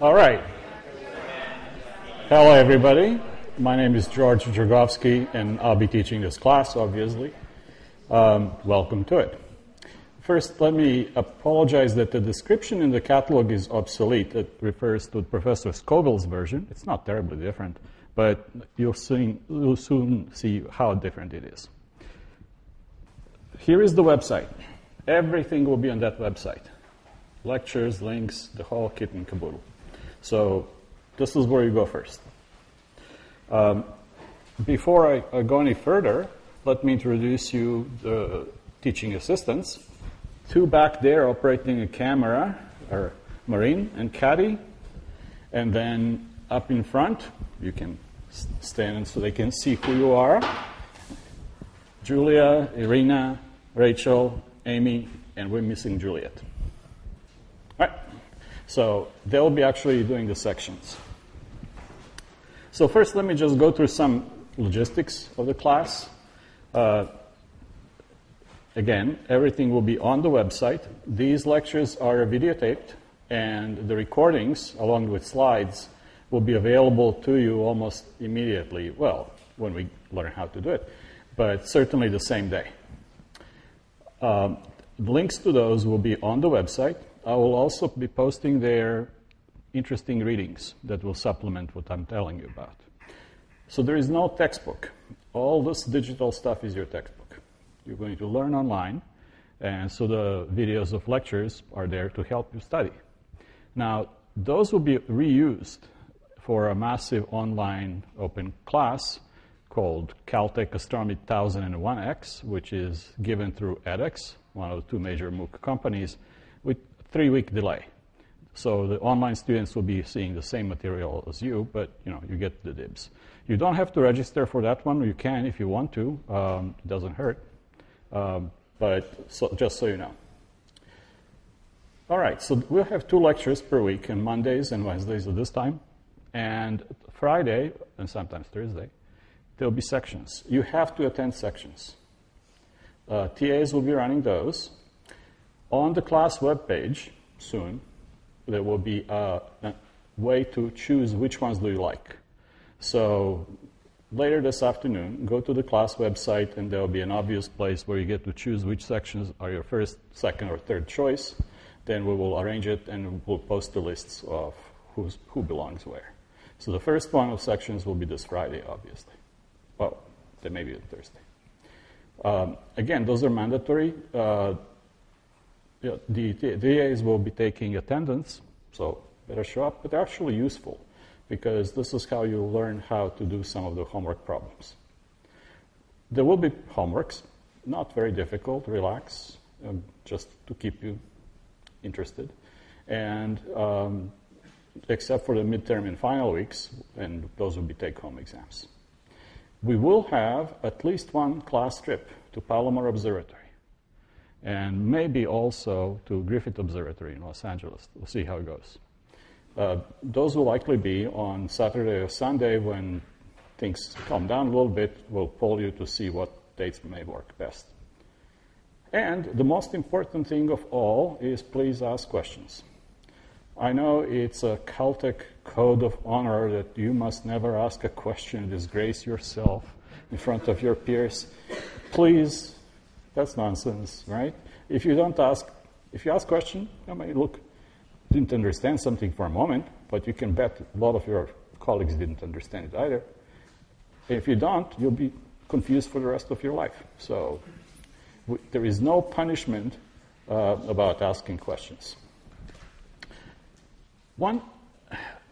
All right. Hello, everybody. My name is George Dragowski, and I'll be teaching this class, obviously. Welcome to it. First, let me apologize that the description in the catalog is obsolete. It refers to Professor Scoville's version. It's not terribly different, but you'll soon see how different it is. Here is the website. Everything will be on that website. Lectures, links, the whole kit and caboodle. So this is where you go first. Before I go any further, let me introduce you the teaching assistants. Two back there operating a camera are Maureen and Caddy. And then up in front, you can stand so they can see who you are. Julia, Irina, Rachel, Amy, and we're missing Juliet. All right. So they'll be actually doing the sections. So first, let me just go through some logistics of the class. Again, everything will be on the website. These lectures are videotaped, and the recordings, along with slides, will be available to you almost immediately. Well, when we learn how to do it, but certainly the same day. Links to those will be on the website. I will also be posting there interesting readings that will supplement what I'm telling you about. So there is no textbook. All this digital stuff is your textbook. You're going to learn online, and so the videos of lectures are there to help you study. Now, those will be reused for a massive online open class called Caltech Astronomy 1001x, which is given through edX, one of the two major MOOC companies, with 3-week delay. So the online students will be seeing the same material as you, but you get the dibs. You don't have to register for that one. You can if you want to. It doesn't hurt. Just so you know. All right, so we'll have 2 lectures per week, on Mondays and Wednesdays at this time. And Friday, and sometimes Thursday, there'll be sections. You have to attend sections. TAs will be running those. On the class webpage, soon, there will be a way to choose which ones do you like. So later this afternoon, go to the class website, and there will be an obvious place where you get to choose which sections are your first, second, or third choice. Then we will arrange it, and we'll post the lists of who belongs where. So the first one of sections will be this Friday, obviously. Well, then maybe Thursday. Again, those are mandatory. The DAs will be taking attendance, so better show up, but they're actually useful because this is how you learn how to do some of the homework problems. There will be homeworks, not very difficult, relax, just to keep you interested. And except for the midterm and final weeks, and those will be take-home exams. We will have at least one class trip to Palomar Observatory, and maybe also to Griffith Observatory in Los Angeles. We'll see how it goes. Those will likely be on Saturday or Sunday when things calm down a little bit. We'll poll you to see what dates may work best. And the most important thing of all is please ask questions. I know it's a Caltech code of honor that you must never ask a question and disgrace yourself in front of your peers. Please, that's nonsense, right? If you ask a question, look, didn't understand something for a moment, but you can bet a lot of your colleagues didn't understand it either. If you don't, you'll be confused for the rest of your life. So there is no punishment about asking questions. One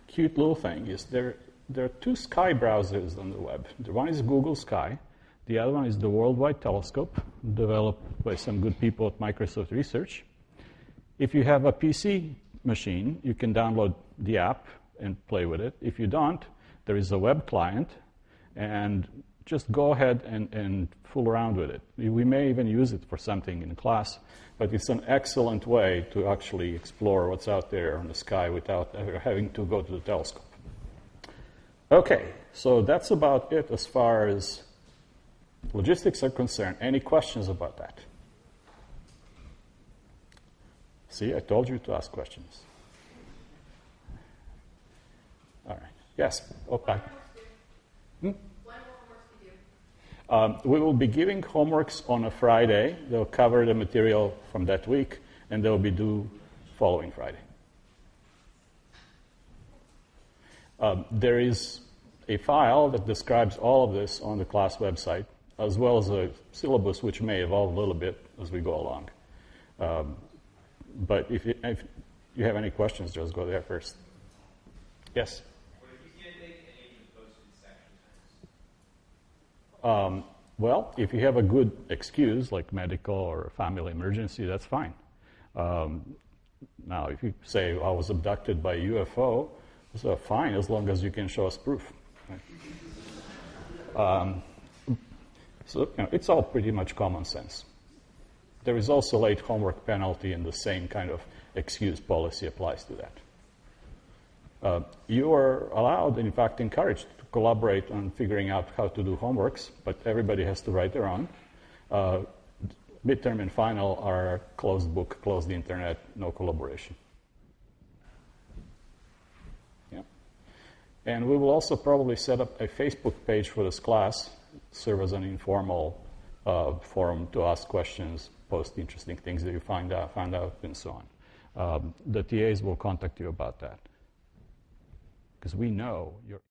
cute little thing is there are 2 Sky browsers on the web. One is Google Sky. The other one is the Worldwide Telescope, developed by some good people at Microsoft Research. If you have a PC machine, you can download the app and play with it. If you don't, there is a web client, and just go ahead and fool around with it. We may even use it for something in class, but it's an excellent way to actually explore what's out there on the sky without ever having to go to the telescope. Okay, so that's about it as far as logistics are concerned. Any questions about that? See, I told you to ask questions. All right. Yes. Okay. When will homeworks be due? We will be giving homeworks on a Friday. They'll cover the material from that week, and they'll be due following Friday. There is a file that describes all of this on the class website, as well as a syllabus which may evolve a little bit as we go along. But if you have any questions, just go there first. Yes? What if you can't make any of the posted section times? Well, if you have a good excuse, like medical or a family emergency, that's fine. Now, if you say, I was abducted by a UFO, so fine, as long as you can show us proof. Right? So it's all pretty much common sense. There is also late homework penalty, and the same kind of excuse policy applies to that. You are allowed, in fact, encouraged to collaborate on figuring out how to do homeworks, but everybody has to write their own. Midterm and final are closed book, closed internet, no collaboration. Yeah. And we will also probably set up a Facebook page for this class, serve as an informal forum to ask questions, post interesting things that you find out, and so on. The TAs will contact you about that, because we know you're